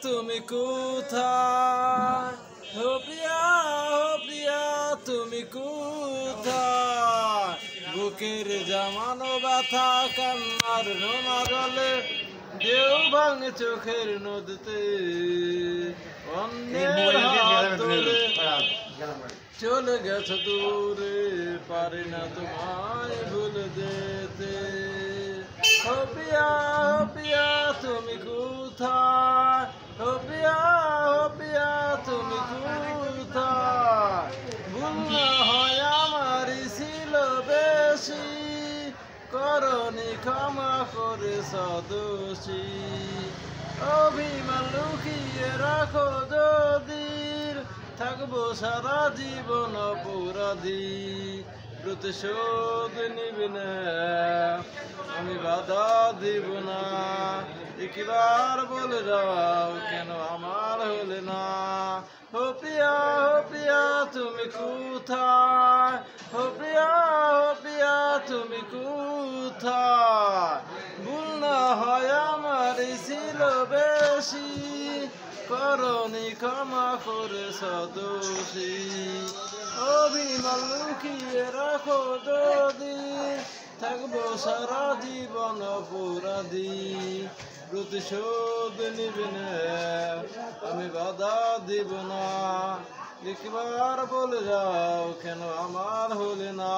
তুমি কোথায়? ও প্রিয়া তুমি কোথায়? বুকের জামানো ব্যথা কান্নার নোনা জলে ঢেউ ভাঙে চোখের নদীতে। অন্যের হাত ধরে চলে গেছো দূরে, পারি না তোমায় ভুলে যেতে। ও প্রিয়া তুমি কোথায়? ও প্রিয়া তুমি কোথায়? ভুল না হয় আমারই ছিল বেশি, করনি ক্ষমা করে সদোষী। অভিমান লুকিয়ে রাখো যদি, থাকবো সারা জীবন অপরাধী। প্রতিশোধ নিবি না, আমি বাধা দিব না। একবার বলে যাও কেন আমার হলে না। ও প্রিয়া তুমি কোথায়? ও প্রিয়া তুমি কোথায়? ভুল না হয় আমার ছিল বেশি, করনি ক্ষমা করে সদোষী। অভিমান লুকিয়ে রাখো যদি, থাকবো সারা জীবন অপরাধী। প্রতিশোধ নিবি না, আমি বাধা দিব না। একবার বলে যাও কেন আমার হলে না।